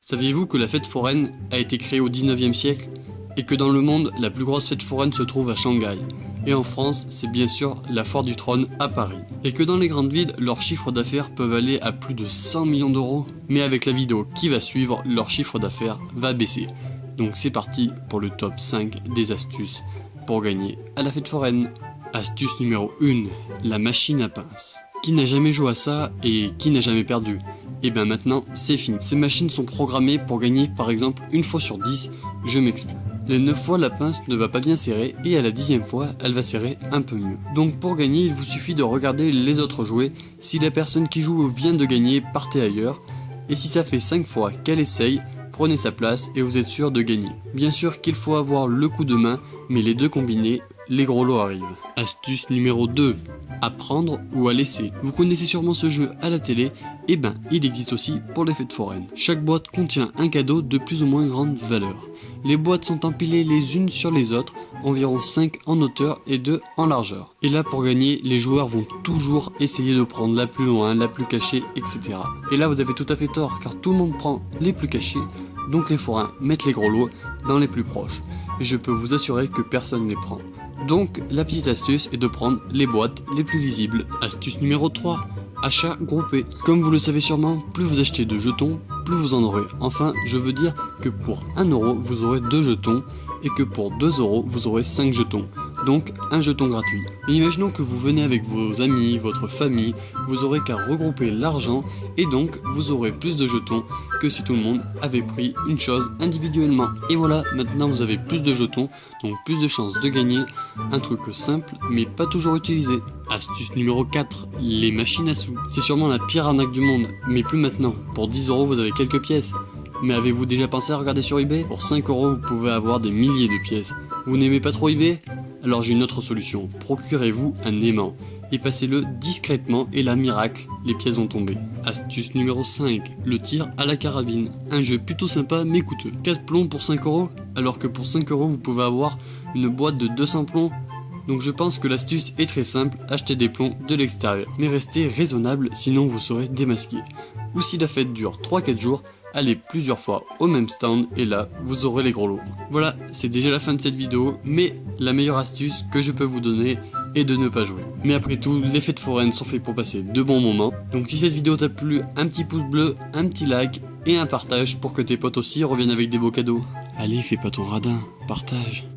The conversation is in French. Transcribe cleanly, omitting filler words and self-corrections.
Saviez-vous que la fête foraine a été créée au 19e siècle et que dans le monde, la plus grosse fête foraine se trouve à Shanghai? Et en France, c'est bien sûr la Foire du Trône à Paris. Et que dans les grandes villes, leurs chiffres d'affaires peuvent aller à plus de 100 millions d'euros. Mais avec la vidéo qui va suivre, leur chiffre d'affaires va baisser. Donc c'est parti pour le top 5 des astuces pour gagner à la fête foraine. Astuce numéro 1, la machine à pince. Qui n'a jamais joué à ça et qui n'a jamais perdu? Et bien maintenant, c'est fini. Ces machines sont programmées pour gagner par exemple une fois sur 10, je m'explique. Les 9 fois, la pince ne va pas bien serrer et à la 10e fois, elle va serrer un peu mieux. Donc pour gagner, il vous suffit de regarder les autres jouer. Si la personne qui joue vient de gagner, partez ailleurs. Et si ça fait 5 fois qu'elle essaye, prenez sa place et vous êtes sûr de gagner. Bien sûr qu'il faut avoir le coup de main, mais les deux combinés, les gros lots arrivent. Astuce numéro 2. À prendre ou à laisser. Vous connaissez sûrement ce jeu à la télé, et ben il existe aussi pour les fêtes foraines. Chaque boîte contient un cadeau de plus ou moins grande valeur. Les boîtes sont empilées les unes sur les autres, environ 5 en hauteur et 2 en largeur. Et là pour gagner, les joueurs vont toujours essayer de prendre la plus loin, la plus cachée, etc. Et là vous avez tout à fait tort, car tout le monde prend les plus cachés, donc les forains mettent les gros lots dans les plus proches. Et je peux vous assurer que personne ne les prend. Donc la petite astuce est de prendre les boîtes les plus visibles. Astuce numéro 3. Achat groupé. Comme vous le savez sûrement, plus vous achetez de jetons, plus vous en aurez. Enfin, je veux dire que pour 1 euro, vous aurez 2 jetons et que pour 2 euros, vous aurez 5 jetons. Donc un jeton gratuit. Mais imaginons que vous venez avec vos amis, votre famille, vous aurez qu'à regrouper l'argent et donc vous aurez plus de jetons que si tout le monde avait pris une chose individuellement. Et voilà, maintenant vous avez plus de jetons, donc plus de chances de gagner. Un truc simple mais pas toujours utilisé. Astuce numéro 4, les machines à sous. C'est sûrement la pire arnaque du monde, mais plus maintenant. Pour 10 euros vous avez quelques pièces. Mais avez-vous déjà pensé à regarder sur eBay? Pour 5 euros vous pouvez avoir des milliers de pièces. Vous n'aimez pas trop eBay? Alors j'ai une autre solution, procurez-vous un aimant et passez-le discrètement et là miracle, les pièces vont tomber. Astuce numéro 5, le tir à la carabine. Un jeu plutôt sympa mais coûteux. 4 plombs pour 5 euros, alors que pour 5 euros vous pouvez avoir une boîte de 200 plombs. Donc je pense que l'astuce est très simple, achetez des plombs de l'extérieur. Mais restez raisonnable, sinon vous serez démasqué. Ou si la fête dure 3-4 jours, allez plusieurs fois au même stand et là vous aurez les gros lots. Voilà, c'est déjà la fin de cette vidéo, mais la meilleure astuce que je peux vous donner est de ne pas jouer. Mais après tout, les fêtes foraines sont faites pour passer de bons moments. Donc si cette vidéo t'a plu, un petit pouce bleu, un petit like et un partage pour que tes potes aussi reviennent avec des beaux cadeaux. Allez, fais pas ton radin, partage.